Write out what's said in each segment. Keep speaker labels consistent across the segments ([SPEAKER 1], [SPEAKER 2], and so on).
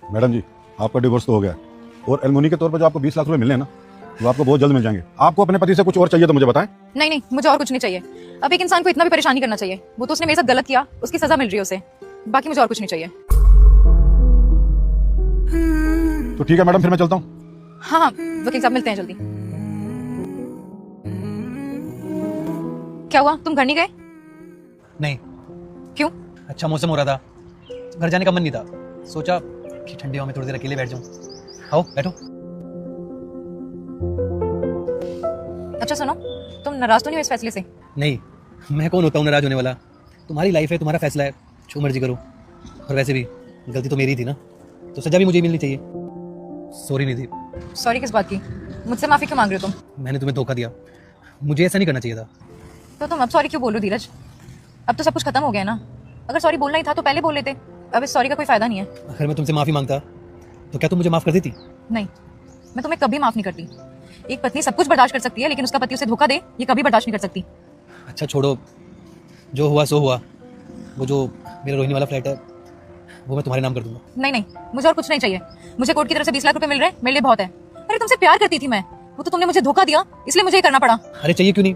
[SPEAKER 1] Madam जी, आपका divorce तो हो गया और एलुमनी के तौर पर जो आपको 20 लाख रुपए मिलने हैं ना, वो आपको बहुत जल्द मिल जाएंगे। आपको अपने पति से कुछ और चाहिए तो मुझे बताएं।
[SPEAKER 2] नहीं नहीं, मुझे और कुछ नहीं चाहिए। अब एक इंसान को इतना भी परेशान नहीं करना चाहिए। वो तो उसने मेरे साथ गलत किया, उसकी सजा मिल रही है उसे। बाकी मुझे और कुछ नहीं चाहिए।
[SPEAKER 1] तो ठीक है मैडम, फिर मैं चलता हूँ।
[SPEAKER 2] हाँ हाँ, वकील साहब मिलते हैं जल्दी। क्या हुआ, तुम घर नहीं गए?
[SPEAKER 3] नहीं।
[SPEAKER 2] क्यों?
[SPEAKER 3] अच्छा मौसम हो रहा था, घर जाने का मन नहीं था। सोचा कि ठंडी हवा में थोड़ी देर अकेले बैठ जाऊं। आओ बैठो।
[SPEAKER 2] अच्छा सुनो, तुम नाराज तो नहीं हो इस फैसले से?
[SPEAKER 3] नहीं, मैं कौन होता हूँ नाराज होने वाला। तुम्हारी लाइफ है, तुम्हारा फैसला है, जो मर्जी करो। और वैसे भी गलती तो मेरी थी ना, तो सजा भी मुझे मिलनी चाहिए। सॉरी निधि।
[SPEAKER 2] सॉरी किस बात की? मुझसे माफी क्यों मांग रहे हो तुम?
[SPEAKER 3] मैंने तुम्हें धोखा दिया, मुझे ऐसा नहीं करना चाहिए था।
[SPEAKER 2] तो तुम अब सॉरी क्यों बोल रहे हो धीरज? अब तो सब कुछ खत्म हो गया ना। अगर सॉरी बोलना ही था तो पहले बोल लेते। अब इस सॉरी का कोई फायदा नहीं है।
[SPEAKER 3] अगर मैं तुमसे माफी मांगता तो क्या तुम मुझे माफ कर देती?
[SPEAKER 2] नहीं, मैं तुम्हें कभी माफ नहीं करती। एक पत्नी सब कुछ बर्दाश्त कर सकती है, लेकिन उसका पति उसे धोखा दे, ये कभी बर्दाश्त नहीं कर सकती।
[SPEAKER 3] अच्छा छोड़ो, जो हुआ सो हुआ। वो जो मेरा रोहिणी वाला फ्लैट है, वो मैं तुम्हारे नाम कर दूंगा।
[SPEAKER 2] नहीं नहीं, मुझे और कुछ नहीं चाहिए। मुझे कोर्ट की तरफ से 20 लाख रुपए मिल रहे हैं, मेरे लिए बहुत है। अरे तुमसे प्यार करती थी मैं, वो तो तुमने मुझे धोखा दिया, इसलिए मुझे ये करना पड़ा।
[SPEAKER 3] अरे चाहिए क्यों नहीं,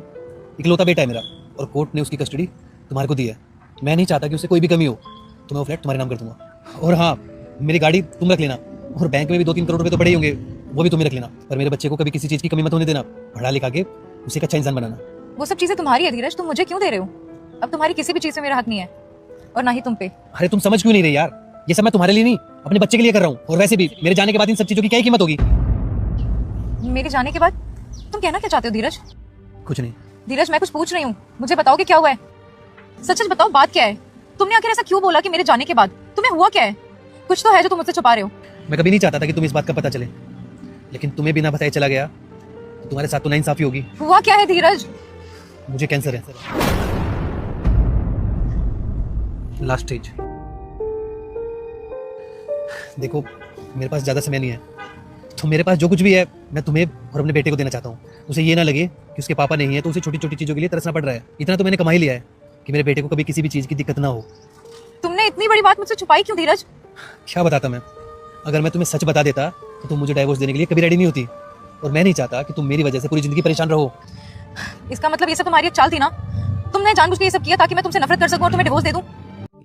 [SPEAKER 3] इकलौता बेटा है मेरा, और कोर्ट ने उसकी कस्टडी तुम्हारे को दी है। मैं नहीं चाहता कि उससे कोई भी कमी हो, तो मैं वो फ्लैट तुम्हारे नाम कर दूंगा। और हाँ, मेरी गाड़ी तुम रख लेना, और बैंक में भी 2-3 करोड़ रुपए तो पड़े ही होंगे, वो भी तुम ही रख लेना। पर मेरे बच्चे को कभी किसी चीज की कमी मत होने देना। पढ़ा लिखा के उसे एक अच्छा इंसान बनाना।
[SPEAKER 2] वो सब चीजें तुम्हारी है धीरज, तुम मुझे क्यों दे रहे हो? अब तुम्हारी किसी भी चीज में मेरा हक नहीं है, और ना ही तुम पे।
[SPEAKER 3] अरे तुम समझ क्यों नहीं रही यार? ये सब मैं तुम्हारे लिए नहीं, अपने बच्चे के लिए कर रहा हूँ। और वैसे भी मेरे जाने के बाद इन सब चीजों की क्या ही कीमत होगी?
[SPEAKER 2] मेरे जाने के बाद तुम कहना क्या चाहते हो धीरज?
[SPEAKER 3] कुछ नहीं।
[SPEAKER 2] धीरज, मैं कुछ पूछ रही हूँ, मुझे बताओ कि क्या हुआ है। सच सच बताओ, बात क्या है? तुमने आखिर ऐसा क्यों बोला कि मेरे जाने के बाद? तुम्हें हुआ क्या है? कुछ तो है जो तुम मुझसे छुपा रहे हो।
[SPEAKER 3] मैं कभी नहीं चाहता था कि तुम इस बात का पता चले, लेकिन तुम्हें बिना बताए चला गया तो तुम्हारे साथ तो नाइंसाफी होगी।
[SPEAKER 2] हुआ क्या है धीरज?
[SPEAKER 3] मुझे कैंसर है, लास्ट स्टेज। देखो मेरे पास ज्यादा समय नहीं है, तो मेरे पास जो कुछ भी है मैं तुम्हें और अपने बेटे को देना चाहता हूँ। उसे ये ना लगे कि उसके पापा नहीं है तो उसे छोटी छोटी चीजों के लिए तरसना पड़ रहा है। इतना तो मैंने कमा ही लिया है कि मेरे बेटे को कभी किसी भी चीज की दिक्कत ना हो।
[SPEAKER 2] तुमने इतनी बड़ी बात मुझसे छुपाई क्यों धीरज?
[SPEAKER 3] क्या बताता मैं? अगर मैं तुम्हें सच बता देता तो तुम मुझे डाइवोर्स देने के लिए कभी रेडी नहीं होती, और मैं नहीं चाहता कि तुम मेरी वजह से पूरी जिंदगी परेशान रहो।
[SPEAKER 2] इसका मतलब ये सब तुम्हारी एक चाल थी ना? तुमने जानबूझ के ये सब किया ताकि मैं तुमसे नफरत कर सकूं और तुम्हें डिवोर्स दे दूं?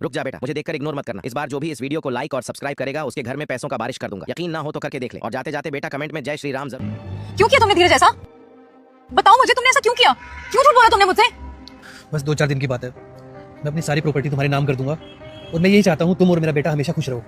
[SPEAKER 4] रुक जा बेटा, मुझे देखकर इग्नोर मत करना। इस बार जो भी इस वीडियो को लाइक और सब्सक्राइब करेगा उसके घर में पैसों का बारिश कर दूंगा। यकीन ना हो तो करके देख ले, और जाते जाते बेटा कमेंट में जय श्री राम जरूर।
[SPEAKER 2] क्यों किया तुमने धीरज ऐसा? बताओ मुझे, तुमने ऐसा क्यों किया? क्यों झूठ बोला तुमने मुझसे?
[SPEAKER 3] बस 2-4 दिन की बात है, मैं अपनी सारी प्रॉपर्टी तुम्हारे नाम कर दूंगा, और मैं यही चाहता हूँ तुम और मेरा बेटा हमेशा खुश रहो।